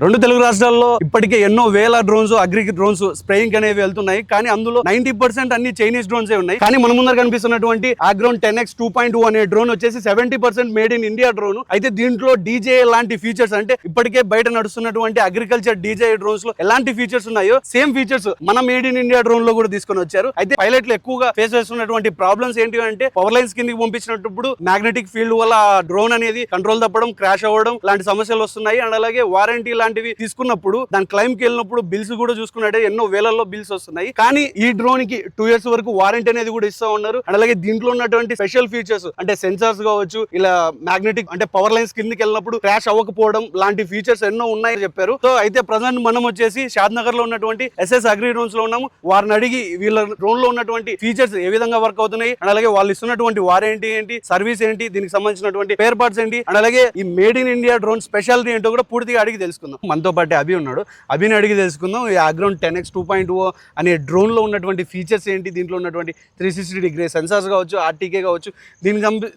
రెండు తెలుగు రాష్ట్రాల్లో ఇప్పటికే ఎన్నో వేల డ్రోన్స్ అగ్రి డ్రోన్స్ స్ప్రేయింగ్ అనేవి వెళ్తున్నాయి. కానీ అందులో 90% అన్ని చైనీస్ డ్రోన్స్ ఉన్నాయి. కానీ మన ముందర కనిపిస్తున్నటువంటి ఆగ్రోన్ 10X 2.2 అనే డ్రోన్ వచ్చేసి 70% మేడ్ ఇన్ ఇండియా డ్రోన్. అయితే దీంట్లో డీజే లాంటి ఫీచర్స్, అంటే ఇప్పటికే బయట నడుస్తున్నటువంటి అగ్రికల్చర్ డీజే డ్రోన్స్ లో ఎలాంటి ఫీచర్స్ ఉన్నాయో సేమ్ ఫీచర్స్ మన మేడ్ ఇన్ ఇండియా డ్రోన్ లో కూడా తీసుకొని వచ్చారు. అయితే పైలట్లు ఎక్కువగా ఫేస్ చేస్తున్నటువంటి ప్రాబ్లమ్స్ ఏంటి అంటే పవర్ లైన్స్ కిందకి పంపించినప్పుడు మ్యాగ్నెటిక్ ఫీల్డ్ వల్ల డ్రోన్ అనేది కంట్రోల్ తప్పడం, క్రాష్ అవ్వడం లాంటి సమస్యలు వస్తున్నాయి. అండ్ అలాగే వారంటీ లాంటివి తీసుకున్నప్పుడు దాని క్లైమ్ కి వెళ్ళినప్పుడు బిల్స్ కూడా చూసుకున్నట్టే ఎన్నో వేలల్లో బిల్స్ వస్తున్నాయి. కానీ ఈ డ్రోన్ కి 2 years వరకు వారంటీ అనేది కూడా ఇస్తా ఉన్నారు. అండ్ అలాగే దీంట్లో ఉన్నటువంటి స్పెషల్ ఫీచర్స్ అంటే సెన్సార్స్ కావచ్చు, ఇలా మ్యాగ్నెటిక్ అంటే పవర్ లైన్స్ కిందకి వెళ్ళినప్పుడు క్రాష్ అవ్వకపోవడం లాంటి ఫీచర్స్ ఎన్నో ఉన్నాయని చెప్పారు. సో అయితే ప్రజెంట్ మనం వచ్చేసి షాద్ నగర్ లో ఉన్నటువంటి SS అగ్రి డ్రోన్స్ లో ఉన్నాము. వారిని అడిగి వీళ్ళ డ్రోన్ లో ఉన్నటువంటి ఫీచర్స్ ఏ విధంగా వర్క్ అవుతున్నాయి, అండ్ అలాగే వాళ్ళు ఇస్తున్నటువంటి వారంటీ ఏంటి, సర్వీస్ ఏంటి, దీనికి సంబంధించినటువంటి స్పేర్ పార్ట్స్ ఏంటి, అండ్ అలాగే ఈ made in India drone speciality ఏంటో కూడా పూర్తిగా అడిగి తెలుసుకుందాం. మనతో పాటు అభి ఉన్నాడు. అభిని అడిగి తెలుసుకుందాం ఈ ఆగ్రోన్ 10X 2.2 అనే డ్రోన్ లో ఉన్నటువంటి ఫీచర్స్ ఏంటి, దీంట్లో ఉన్నటువంటి 360° సెన్సార్స్ కావచ్చు, RTK కావచ్చు,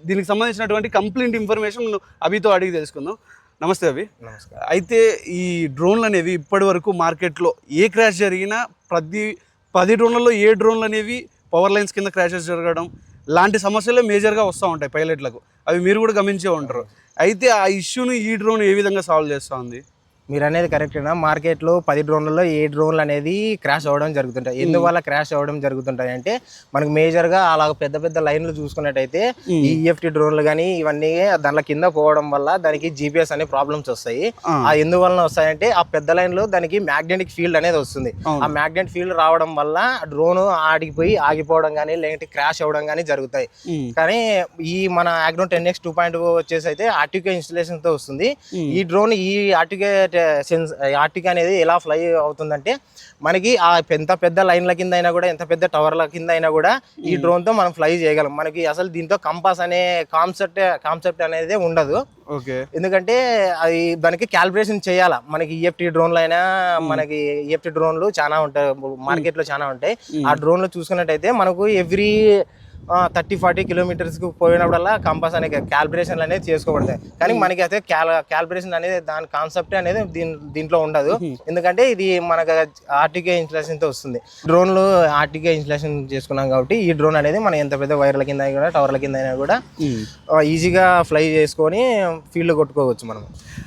దీనికి సంబంధించినటువంటి కంప్లీట్ ఇన్ఫర్మేషన్ అభితో అడిగి తెలుసుకుందాం. నమస్తే అభి. నమస్కారం. అయితే ఈ డ్రోన్లు అనేవి ఇప్పటి వరకు మార్కెట్లో ఏ క్రాష్ జరిగినా ప్రతి 10 డ్రోన్లలో ఏ డ్రోన్లు అనేవి పవర్ లైన్స్ కింద క్రాషెస్ జరగడం లాంటి సమస్యలే మేజర్గా వస్తూ ఉంటాయి పైలట్లకు. అవి మీరు కూడా గమనించే ఉంటారు. అయితే ఆ ఇష్యూని ఈ డ్రోన్ ఏ విధంగా సాల్వ్ చేస్తూ ఉంది? మీరు అనేది కరెక్టేనా? మార్కెట్లో 10 డ్రోన్లలో 7 డ్రోన్లు అనేది క్రాష్ అవ్వడం జరుగుతుంటాయి. ఎందువల్ల క్రాష్ అవ్వడం జరుగుతుంటాయి అంటే మనకు మేజర్గా అలా పెద్ద పెద్ద లైన్లు చూసుకున్నట్టయితే ఈ EFT డ్రోన్లు కానీ ఇవన్నీ దాని కింద పోవడం వల్ల దానికి GPS అనే ప్రాబ్లమ్స్ వస్తాయి. ఎందువలన వస్తాయంటే ఆ పెద్ద లైన్లో దానికి మ్యాగ్నెటిక్ ఫీల్డ్ అనేది వస్తుంది. ఆ మ్యాగ్నెటిక్ ఫీల్డ్ రావడం వల్ల డ్రోన్ ఆగిపోయి ఆగిపోవడం కానీ లేదంటే క్రాష్ అవ్వడం కానీ జరుగుతాయి. కానీ ఈ మన ఆగ్రోన్ 10X 2.2 వచ్చేసి అయితే RTK ఇన్స్టలేషన్ తో వస్తుంది. ఈ డ్రోన్ ఈ RTK అనేది ఎలా ఫ్లై అవుతుందంటే మనకి ఆ ఎంత పెద్ద లైన్ల కింద అయినా కూడా, ఎంత పెద్ద టవర్ల కింద అయినా కూడా ఈ డ్రోన్ తో మనం ఫ్లై చేయగలం. మనకి అసలు దీంతో కంపాస్ అనే కాన్సెప్ట్ అనేది ఉండదు. ఎందుకంటే అది దానికి క్యాలిబ్రేషన్ చేయాలా. మనకి EFT డ్రోన్లు అయినా మనకి EFT డ్రోన్లు చాలా ఉంటాయి, మార్కెట్ లో చాలా ఉంటాయి. ఆ డ్రోన్లు చూసుకున్నట్టయితే మనకు ఎవ్రీ 30-40 కిలోమీటర్స్కి పోయినప్పుడల్లా కంపాస్ అనే క్యాలిబ్రేషన్ అనేది చేసుకోబడతాయి. కానీ మనకి అయితే క్యాలిబ్రేషన్ అనేది దాని కాన్సెప్ట్ అనేది దీంట్లో ఉండదు. ఎందుకంటే ఇది మనకు RTK ఇన్స్టలేషన్తో వస్తుంది. డ్రోన్లు RTK ఇన్స్టలేషన్ చేసుకున్నాం కాబట్టి ఈ డ్రోన్ అనేది మనం ఎంత పెద్ద వైర్ల కింద అయినా కూడా, టవర్ల కింద అయినా కూడా ఈజీగా ఫ్లై చేసుకొని ఫీల్డ్ కొట్టుకోవచ్చు మనం.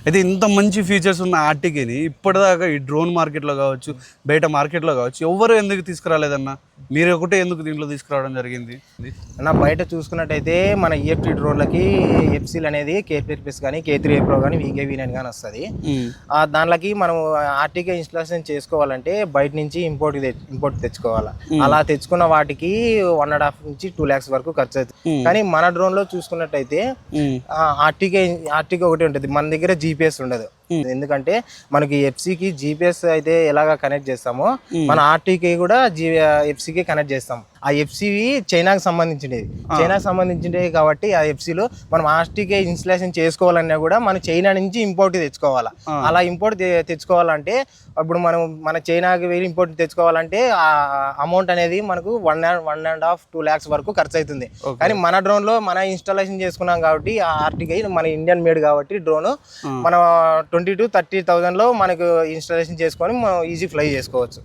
అయితే ఇంత మంచి ఫీచర్స్ ఉన్న RTKని ఇప్పటిదాకా ఈ డ్రోన్ మార్కెట్లో కావచ్చు, బయట మార్కెట్లో కావచ్చు ఎవరు ఎందుకు తీసుకురాలేదన్నా? మీరు ఒకటే ఎందుకు దీంట్లో తీసుకురావడం జరిగింది? అన్న బయట చూసుకున్నట్టయితే మన EFT డ్రోన్లకి FCలు అనేది K3+ కానీ, K3A Pro కానీ, VK-V9 కానీ వస్తుంది. దానిలోకి మనం RTK ఇన్స్టాలేషన్ చేసుకోవాలంటే బయట నుంచి ఇంపోర్ట్ తెచ్చుకోవాలి. అలా తెచ్చుకున్న వాటికి 1.5 నుంచి 2 lakhs వరకు ఖర్చు అవుతుంది. కానీ మన డ్రోన్లో చూసుకున్నట్టయితే RTK ఒకటి ఉంటుంది, మన దగ్గర GPS ఉండదు. ఎందుకంటే మనకి FCకి GPS అయితే ఎలాగా కనెక్ట్ చేస్తామో మన RTK కూడా FCకి కనెక్ట్ చేస్తాం. ఆ FC చైనాకి సంబంధించినవి కాబట్టి ఆ FCలో మనం RTK ఇన్స్టలేషన్ చేసుకోవాలన్నా కూడా మనం చైనా నుంచి ఇంపోర్ట్ తెచ్చుకోవాలి. అలా ఇంపోర్ట్ తెచ్చుకోవాలంటే ఇప్పుడు మనం మన చైనాకి వెళ్ళి ఇంపోర్ట్ తెచ్చుకోవాలంటే ఆ అమౌంట్ అనేది మనకు 1.5-2 lakhs వరకు ఖర్చు అవుతుంది. కానీ మన డ్రోన్లో మన ఇన్స్టాలేషన్ చేసుకున్నాం కాబట్టి ఆ RTK మన ఇండియన్ మేడ్ కాబట్టి డ్రోన్ మనం 20,000-30,000 లో మనకు ఇన్స్టాలేషన్ చేసుకొని మనం ఈజీ ఫ్లై చేసుకోవచ్చు.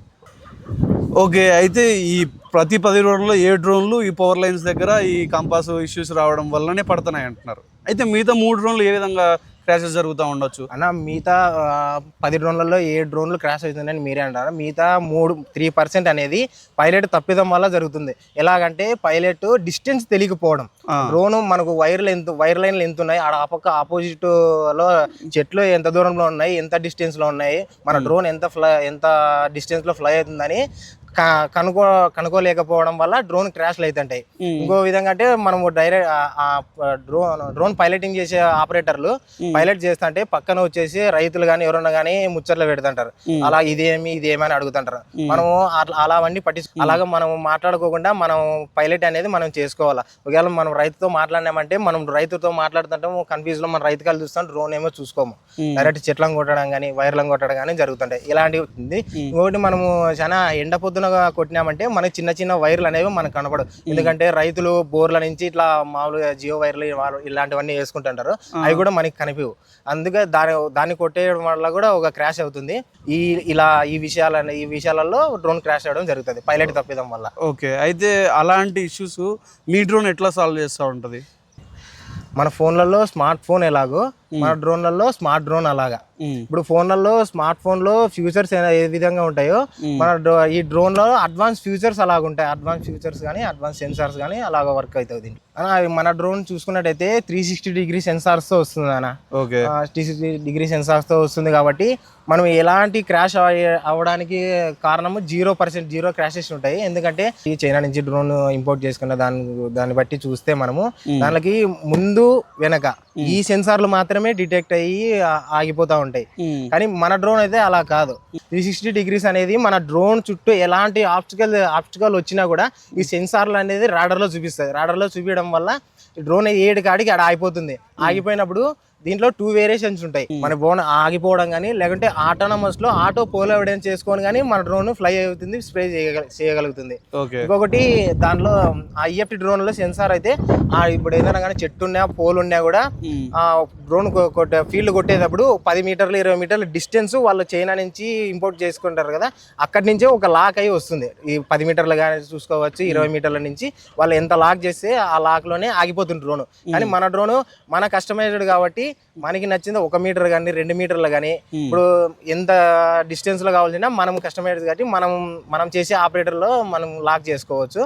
ఓకే. అయితే ఈ ప్రతి 10 రోజుల్లో 7 డ్రోన్లు ఈ పవర్ లైన్స్ దగ్గర ఈ కంపాస్ ఇష్యూస్ రావడం వల్లనే పడుతున్నాయి అంటున్నారు. అయితే మిగతా 3 డ్రోన్లు ఏ విధంగా క్రాషెస్ జరుగుతూ ఉండొచ్చు అన్న? మిగతా 10 డ్రోన్లలో 7 డ్రోన్లు క్రాష్ అవుతుందని మీరే అంటారు. మిగతా 3% అనేది పైలట్ తప్పిదం వల్ల జరుగుతుంది. ఎలాగంటే పైలట్ డిస్టెన్స్ తెలియకపోవడం. డ్రోన్ మనకు వైర్ లైన్లు ఎంత ఉన్నాయి, ఆపోజిట్ లో చెట్లు ఎంత దూరంలో ఉన్నాయి, ఎంత డిస్టెన్స్ లో ఉన్నాయి, మన డ్రోన్ ఎంత డిస్టెన్స్ లో ఫ్లై అవుతుందని కనుకోలేకపోవడం వల్ల డ్రోన్ క్రాష్లు అవుతుంటాయి. ఇంకో విధంగా అంటే మనము డైరెక్ట్ డ్రోన్ పైలటింగ్ చేసే ఆపరేటర్లు పైలట్ చేస్తా అంటే పక్కన వచ్చేసి రైతులు కానీ ఎవరన్నా కానీ ముచ్చట్లు పెడుతుంటారు. అలా ఇదేమి అని అడుగుతుంటారు. మనము అలావన్నీ అలాగా మనం మాట్లాడుకోకుండా మనం పైలట్ అనేది మనం చేసుకోవాలా. ఒకవేళ మనం రైతుతో మాట్లాడినామంటే మనం రైతుతో మాట్లాడుతుంటాం, కన్ఫ్యూజ్ లో మన రైతుకాలు చూస్తాం, డ్రోన్ ఏమో చూసుకోము. డైరెక్ట్ చెట్లను కొట్టడం కానీ వైర్లను కొట్టడం కానీ జరుగుతుంటాయి. ఇలాంటివి ఇంకొకటి మనము చాలా ఎండ పొద్దున లోతున కొట్టినామంటే మనకి చిన్న చిన్న వైర్లు అనేవి మనకు కనపడవు. ఎందుకంటే రైతులు బోర్ల నుంచి ఇట్లా మామూలుగా జియో వైర్లు ఇలాంటివన్నీ వేసుకుంటుంటారు, అవి కూడా మనకి కనిపించవు. అందుకే దాన్ని కొట్టేయడం వల్ల కూడా ఒక క్రాష్ అవుతుంది. ఈ విషయాలలో డ్రోన్ క్రాష్ అవ్వడం జరుగుతుంది పైలట్ తప్పిదం వల్ల. ఓకే, అయితే అలాంటి ఇష్యూస్ మీ డ్రోన్ ఎట్లా సాల్వ్ చేస్తూ ఉంటుంది? మన ఫోన్లలో స్మార్ట్ ఫోన్ ఎలాగో మన డ్రోన్లలో స్మార్ట్ డ్రోన్ అలాగా. ఇప్పుడు ఫోన్లలో స్మార్ట్ ఫోన్ లో ఫ్యూచర్స్ ఏ విధంగా ఉంటాయో ఈ డ్రోన్ లో అడ్వాన్స్ ఫ్యూచర్స్ అలాగ ఉంటాయి. అడ్వాన్స్ ఫ్యూచర్స్ కానీ అడ్వాన్స్ సెన్సార్స్ కానీ అలాగ వర్క్ అవుతుంది. మన డ్రోన్ చూసుకున్నట్టయితే 360 డిగ్రీ సెన్సార్స్ తో వస్తుంది అన్న. 360 డిగ్రీ సెన్సార్స్ తో వస్తుంది కాబట్టి మనం ఎలాంటి క్రాష్ అవ్వడానికి కారణము 0% క్రాషెస్ ఉంటాయి. ఎందుకంటే ఈ చైనా నుంచి డ్రోన్ ఇంపోర్ట్ చేసుకున్న దాన్ని బట్టి చూస్తే మనము దానికి ముందు వెనక ఈ సెన్సార్లు మాత్రమే డిటెక్ట్ అయ్యి ఆగిపోతా ఉంటాయి. కానీ మన డ్రోన్ అయితే అలా కాదు. 360 డిగ్రీస్ అనేది మన డ్రోన్ చుట్టూ ఎలాంటి ఆబ్స్టికల్ వచ్చినా కూడా ఈ సెన్సార్లు అనేది రాడర్ లో చూపిస్తుంది. రాడర్ లో చూపించడం వల్ల డ్రోన్ ఏడు కాడికి ఆడ ఆగిపోతుంది. ఆగిపోయినప్పుడు దీంట్లో 2 వేరియేషన్స్ ఉంటాయి. మన డ్రోన్ ఆగిపోవడం కానీ లేకుంటే ఆటోనమస్ లో ఆటో పోలో ఎవిడెన్స్ చేసుకొని కానీ మన డ్రోన్ ఫ్లై అవుతుంది, స్ప్రే చేయగలుగుతుంది. ఇంకొకటి దాంట్లో ఆ ఈఎఫ్టీ డ్రోన్ లో సెన్సార్ అయితే ఇప్పుడు ఏదైనా కానీ చెట్టు ఉన్నా పోల్ ఉన్నా కూడా ఆ డ్రోన్ ఫీల్డ్ కొట్టేటప్పుడు 10 మీటర్లు 20 మీటర్ల డిస్టెన్స్ వాళ్ళు చైనా నుంచి ఇంపోర్ట్ చేసుకుంటారు కదా, అక్కడి నుంచే ఒక లాక్ అయి వస్తుంది. ఈ 10 మీటర్లు కానీ చూసుకోవచ్చు, 20 మీటర్ల నుంచి వాళ్ళు ఎంత లాక్ చేస్తే ఆ లాక్ లోనే ఆగిపోతుంది డ్రోన్. కానీ మన డ్రోన్ మన కస్టమైజ్డ్ కాబట్టి మనకి నచ్చింది 1 మీటర్ కానీ 2 మీటర్లు కానీ ఇప్పుడు ఎంత డిస్టెన్స్ లో కావాల్సిన మనం కస్టమైజ్ కాబట్టి మనం చేసే ఆపరేటర్ లో మనం లాక్ చేసుకోవచ్చు.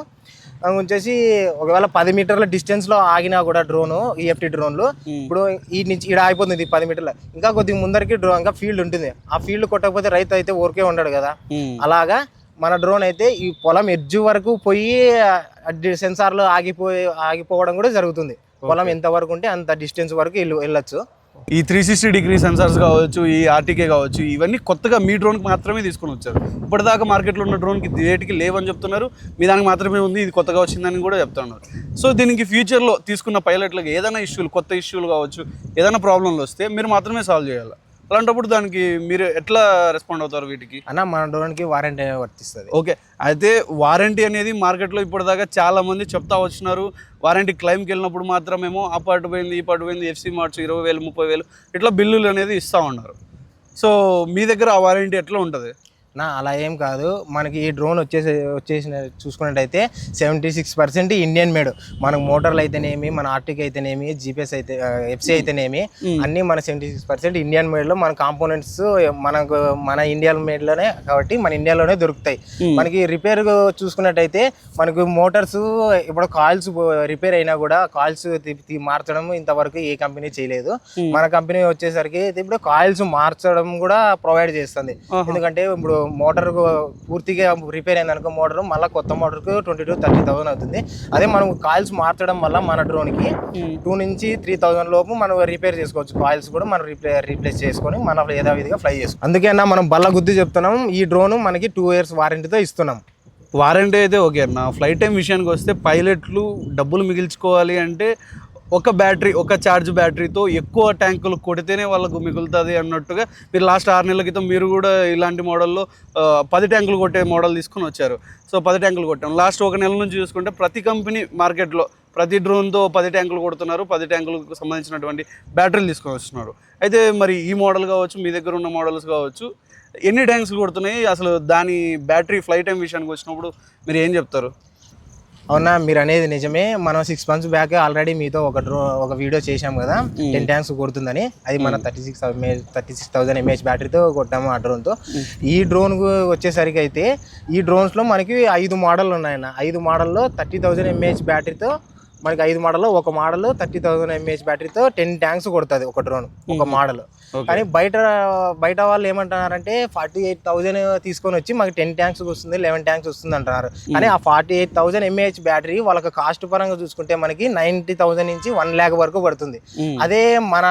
వచ్చేసి ఒకవేళ 10 మీటర్ల డిస్టెన్స్ లో ఆగినా కూడా డ్రోన్ ఈఎఫ్టీ డ్రోన్లు ఇప్పుడు ఈ నుంచి ఇక్కడ అయిపోతుంది 10 మీటర్ల, ఇంకా కొద్దిగా ముందరికి డ్రోన్ ఇంకా ఫీల్డ్ ఉంటుంది. ఆ ఫీల్డ్ కొట్టకపోతే రైతు అయితే ఊరికే ఉండడు కదా. అలాగా మన డ్రోన్ అయితే ఈ పొలం ఎడ్జ్ వరకు పోయి సెన్సార్లు ఆగిపోవడం కూడా జరుగుతుంది. పొలం ఎంత వరకు ఉంటే అంత డిస్టెన్స్ వరకు వెళ్ళొచ్చు. ఈ 360 డిగ్రీ సెన్సార్స్ కావచ్చు, ఈ ఆర్టీకే కావచ్చు, ఇవన్నీ కొత్తగా మీ డ్రోన్కి మాత్రమే తీసుకొని వచ్చారు. ఇప్పటిదాకా మార్కెట్లో ఉన్న డ్రోన్కి రేటుకి లేవని చెప్తున్నారు, మీ దానికి మాత్రమే ఉంది, ఇది కొత్తగా వచ్చిందని కూడా చెప్తున్నారు. సో దీనికి ఫ్యూచర్లో తీసుకున్న పైలట్లకు ఏదైనా ఇష్యూలు, కొత్త ఇష్యూలు కావచ్చు, ఏదైనా ప్రాబ్లంలు వస్తే మీరు మాత్రమే సాల్వ్ చేయాలి. అలాంటప్పుడు దానికి మీరు ఎట్లా రెస్పాండ్ అవుతారు వీటికి? అన్న మన డ్రోన్కి వారంటీ వర్తిస్తుంది. ఓకే, అయితే వారంటీ అనేది మార్కెట్లో ఇప్పటిదాకా చాలా మంది చెప్తా వచ్చినారు. వారంటీ క్లెయిమ్కి వెళ్ళినప్పుడు మాత్రమేమో ఆ పార్ట్ పోయింది, ఈ పార్ట్ పోయింది, ఎఫ్సీ మార్ట్స్ 20,000 30,000 ఇట్లా బిల్లులు అనేది ఇస్తూ ఉన్నారు. సో మీ దగ్గర ఆ వారంటీ ఎట్లా ఉంటుంది? అలా ఏం కాదు. మనకి ఈ డ్రోన్ వచ్చేసిన చూసుకున్నట్టయితే 76% ఇండియన్ మేడ్. మనకు మోటార్లు అయితేనేమి, మన ఆర్టిక్ అయితేనేమి, జీపీఎస్ అయితే ఎఫ్సీ అయితేనేమి అన్ని మన 76% ఇండియన్ మేడ్ లో మన కాంపోనెంట్స్ మన ఇండియన్ మేడ్ లోనే కాబట్టి మన ఇండియాలోనే దొరుకుతాయి. మనకి రిపేర్ చూసుకున్నట్టయితే మనకు మోటార్స్ ఇప్పుడు కాయిల్స్ రిపేర్ అయినా కూడా కాయిల్స్ మార్చడం ఇంతవరకు ఏ కంపెనీ చేయలేదు. మన కంపెనీ వచ్చేసరికి ఇప్పుడు కాయిల్స్ మార్చడం కూడా ప్రొవైడ్ చేస్తుంది. ఎందుకంటే ఇప్పుడు మోటార్ పూర్తిగా రిపేర్ అయింది అనుకో మోటార్, మళ్ళీ కొత్త మోటార్కు 20,000-30,000 అవుతుంది. అదే మనం కాయిల్స్ మార్చడం వల్ల మన డ్రోన్కి 2,000 నుంచి 3,000 లోపు మనం రిపేర్ చేసుకోవచ్చు. కాయిల్స్ కూడా మనం రీప్లేస్ చేసుకొని మనం యథావిధిగా ఫ్లై చేసుకోవచ్చు. అందుకేనా మనం బల్ల గుద్ది చెప్తున్నాం, ఈ డ్రోన్ మనకి 2 years వారంటీతో ఇస్తున్నాం. వారంటీ అయితే ఓకే అన్న. ఫ్లైట్ టైం విషయానికి వస్తే పైలట్లు డబ్బులు మిగిల్చుకోవాలి అంటే ఒక ఛార్జ్ బ్యాటరీతో ఎక్కువ ట్యాంకులు కొడితేనే వాళ్ళకు మిగులుతుంది అన్నట్టుగా మీరు లాస్ట్ 6 నెలల క్రితం మీరు కూడా ఇలాంటి మోడల్లో 10 ట్యాంకులు కొట్టే మోడల్ తీసుకొని వచ్చారు. సో 10 ట్యాంకులు కొట్టాం. లాస్ట్ 1 నెల నుంచి చూసుకుంటే ప్రతి కంపెనీ మార్కెట్లో ప్రతి డ్రోన్తో 10 ట్యాంకులు కొడుతున్నారు, 10 ట్యాంకులకు సంబంధించినటువంటి బ్యాటరీలు తీసుకొని వస్తున్నారు. అయితే మరి ఈ మోడల్ కావచ్చు, మీ దగ్గర ఉన్న మోడల్స్ కావచ్చు, ఎన్ని ట్యాంక్స్ కొడుతున్నాయి? అసలు దాని బ్యాటరీ ఫ్లైట్ టైం విషయానికి వచ్చినప్పుడు మీరు ఏం చెప్తారు? అవునా, మీరు అనేది నిజమే. మనం 6 months బ్యాక్ ఆల్రెడీ మీతో ఒక వీడియో చేశాం కదా 10 ట్యాంక్స్ కొడుతుందని. అది మన 36,000 mAh బ్యాటరీతో కొట్టాము ఆ డ్రోన్తో. ఈ డ్రోన్ వచ్చేసరికి అయితే ఈ డ్రోన్స్లో మనకి 5 మోడల్ ఉన్నాయన్న. 5 మోడల్లో 30,000 mAh బ్యాటరీతో మనకి 5 మోడల్లో ఒక మోడల్ 30,000 mAh బ్యాటరీతో 10 ట్యాంక్స్ కొడుతుంది ఒక డ్రోన్, ఒక మోడల్. కానీ బయట వాళ్ళు ఏమంటున్నారంటే 48,000 తీసుకొని వచ్చి మాకు 10 ట్యాంక్స్ వస్తుంది, 11 ట్యాంక్స్ వస్తుంది అంటున్నారు. కానీ ఆ 48,000 mAh బ్యాటరీ వాళ్ళకి కాస్ట్ పరంగా చూసుకుంటే మనకి 90,000 నుంచి 1 lakh వరకు పడుతుంది. అదే మన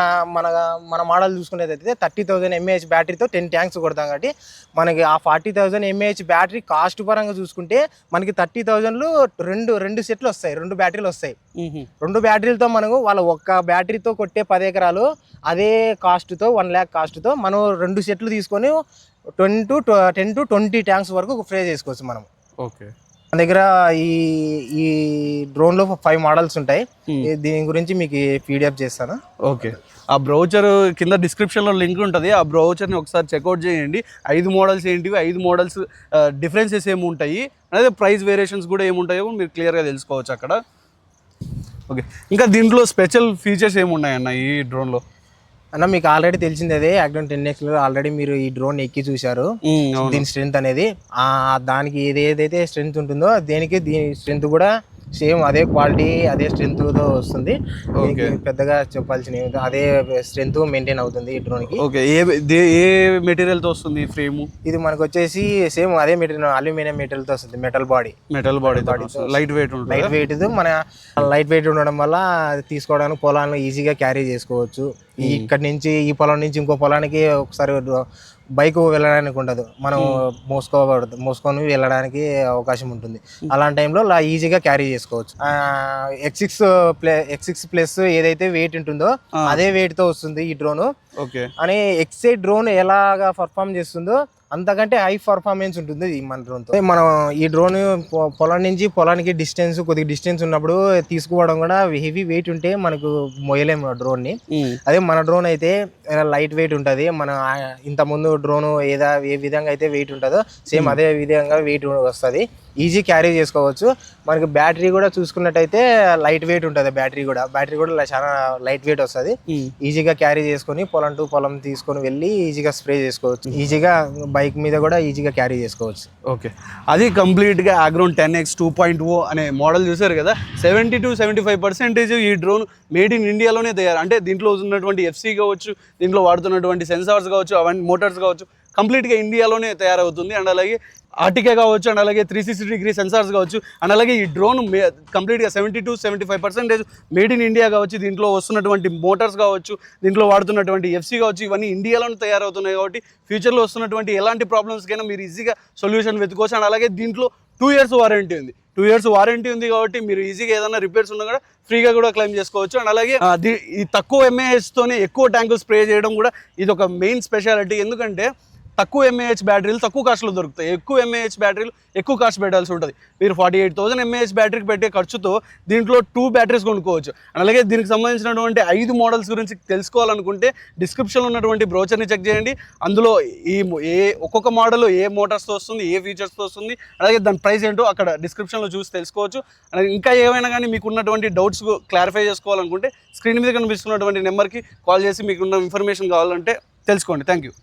మోడల్ చూసుకునేదైతే 30,000 mAh బ్యాటరీతో 10 ట్యాంక్స్ కొడతాం. కాబట్టి మనకి ఆ 40,000 mAh బ్యాటరీ కాస్ట్ పరంగా చూసుకుంటే మనకి 30,000లో రెండు సెట్లు వస్తాయి, 2 బ్యాటరీలు వస్తాయి. 2 బ్యాటరీలతో మనకు వాళ్ళ ఒక్క బ్యాటరీతో కొట్టే 10 ఎకరాలు అదే కాస్ట్తో 1 lakh కాస్ట్తో మనం 2 సెట్లు తీసుకొని 10 to 20 ట్యాంక్స్ వరకు ఫ్రై చేసుకోవచ్చు మనం. ఓకే. మన దగ్గర ఈ ఈ డ్రోన్లో 5 మోడల్స్ ఉంటాయి. దీని గురించి మీకు పీడిఎఫ్ చేస్తాను. ఓకే. ఆ బ్రౌచర్ కింద డిస్క్రిప్షన్లో లింక్ ఉంటుంది. ఆ బ్రౌచర్ని ఒకసారి చెక్అవుట్ చేయండి. 5 మోడల్స్ ఏంటివి, 5 మోడల్స్ డిఫరెన్సెస్ ఏముంటాయి, అదే ప్రైస్ వేరియేషన్స్ కూడా ఏముంటాయో మీరు క్లియర్గా తెలుసుకోవచ్చు అక్కడ. ఓకే. ఇంకా దీంట్లో స్పెషల్ ఫీచర్స్ ఏమున్నాయన్న ఈ డ్రోన్లో? అన్న మీకు ఆల్రెడీ తెలిసింది అదే ఆగ్రోన్ 10X ఆల్రెడీ మీరు ఈ డ్రోన్ ఎక్కి చూశారు. దీని స్ట్రెంత్ అనేది దానికి ఏదైతే స్ట్రెంత్ ఉంటుందో దీనికి దీని స్ట్రెంత్ కూడా సేమ్ అదే క్వాలిటీ అదే స్ట్రెంత్ తో వస్తుంది. పెద్దగా చెప్పాల్సిన అదే స్ట్రెంత్ మెయింటైన్ అవుతుంది ఈ డ్రోన్ కి. ఓకే. ఏ మెటీరియల్ తో వస్తుంది ఫ్రేమ్? ఇది మనకు వచ్చేసి సేమ్ అదే మెటీరియల్ అల్యూమినియం మెటీరియల్ తో వస్తుంది. మెటల్ బాడీ లైట్ వెయిట్ మన లైట్ వెయిట్ ఉండడం వల్ల తీసుకోవడానికి పొలాలను ఈజీగా క్యారీ చేసుకోవచ్చు. ఇక్కడ నుంచి ఈ పొలం నుంచి ఇంకో పొలానికి ఒకసారి బైక్ వెళ్ళడానికి ఉండదు, మనం మోసుకొని వెళ్ళడానికి అవకాశం ఉంటుంది. అలాంటి టైంలో ఈజీగా క్యారీ చేసుకోవచ్చు. X6 ప్లస్ ఏదైతే వెయిట్ ఉంటుందో అదే వెయిట్ తో వస్తుంది ఈ డ్రోన్. అని X8 డ్రోన్ ఎలాగా పర్ఫామ్ చేస్తుందో అంతకంటే హై పర్ఫార్మెన్స్ ఉంటుంది మన డ్రోన్ తో. మనం ఈ డ్రోన్ పొలం నుంచి పొలానికి కొద్దిగా డిస్టెన్స్ ఉన్నప్పుడు తీసుకోవడం కూడా హెవీ వెయిట్ ఉంటే మనకు మొయ్యలేము డ్రోన్ ని. అదే మన డ్రోన్ అయితే లైట్ వెయిట్ ఉంటుంది. మన ఇంత ముందు డ్రోన్ ఏ విధంగా అయితే వెయిట్ ఉంటుందో సేమ్ అదే విధంగా వెయిట్ వస్తుంది. ఈజీ క్యారీ చేసుకోవచ్చు. మనకి బ్యాటరీ కూడా చూసుకున్నట్టయితే లైట్ వెయిట్ ఉంటుంది. బ్యాటరీ కూడా చాలా లైట్ వెయిట్ వస్తుంది. ఈజీగా క్యారీ చేసుకొని పొలం టు పొలం తీసుకొని వెళ్ళి ఈజీగా స్ప్రే చేసుకోవచ్చు. ఈజీగా బైక్ మీద కూడా ఈజీగా క్యారీ చేసుకోవచ్చు. ఓకే. అది కంప్లీట్గా ఆగ్రోన్ 10X 2.0 అనే మోడల్ చూసారు కదా. 70-75% ఈ డ్రోన్ మేడ్ ఇన్ ఇండియాలోనే తయారు. అంటే దీంట్లో ఉన్నటువంటి FC కావచ్చు, దీంట్లో వాడుతున్నటువంటి సెన్సార్స్ కావచ్చు, అవన్నీ మోటార్స్ కావచ్చు, కంప్లీట్గా ఇండియాలోనే తయారవుతుంది. అండ్ అలాగే ఆర్టికే కావచ్చు, అండ్ అలాగే 360 సెన్సార్స్ కావచ్చు, అండ్ అలాగే ఈ డ్రోన్ కంప్లీట్గా 70-75% మేడ్ ఇన్ ఇండియా కావచ్చు. దీంట్లో వస్తున్నటువంటి మోటార్స్ కావచ్చు, దీంట్లో వాడుతున్నటువంటి FC కావచ్చు, ఇవన్నీ ఇండియాలోనే తయారవుతున్నాయి. కాబట్టి ఫ్యూచర్లో వస్తున్నటువంటి ఎలాంటి ప్రాబ్లమ్స్కైనా మీరు ఈజీగా సొల్యూషన్ వెతుకోవచ్చు. అండ్ అలాగే దీంట్లో 2 years వారంటీ ఉంది. 2 years వారంటీ ఉంది కాబట్టి మీరు ఈజీగా ఏదైనా రిపేర్స్ ఉన్నా కూడా ఫ్రీగా కూడా క్లెయిమ్ చేసుకోవచ్చు. అండ్ అలాగే ఈ తక్కువ MAHతోనే ఎక్కువ ట్యాంకులు స్ప్రే చేయడం కూడా ఇది ఒక మెయిన్ స్పెషాలిటీ. ఎందుకంటే తక్కువ MAH బ్యాటరీలు తక్కువ కాస్ట్లో దొరుకుతాయి. ఎక్కువ MAH బ్యాటరీలు ఎక్కువ కాస్ట్ పెట్టాల్సి ఉంటుంది. మీరు 48,000 MAH బ్యాటరీకి పెట్టే ఖర్చుతో దీంట్లో 2 బ్యాటరీస్ కొనుక్కోవచ్చు. అలాగే దీనికి సంబంధించినటువంటి 5 మోడల్స్ గురించి తెలుసుకోవాలనుకుంటే డిస్క్రిప్షన్లో ఉన్నటువంటి బ్రౌచర్ని చెక్ చేయండి. అందులో ఒక్కొక్క మోడల్ ఏ మోటార్స్తో వస్తుంది, ఏ ఫీచర్స్తో వస్తుంది, అలాగే దాని ప్రైస్ ఏంటో అక్కడ డిస్క్రిప్షన్లో చూసి తెలుసుకోవచ్చు. అలాగే ఇంకా ఏమైనా కానీ మీకు ఉన్నటువంటి డౌట్స్ క్లారిఫై చేసుకోవాలనుకుంటే స్క్రీన్ మీద కనిపిస్తున్నటువంటి నెంబర్కి కాల్ చేసి మీకున్న ఇన్ఫర్మేషన్ కావాలంటే తెలుసుకోండి. Thank you.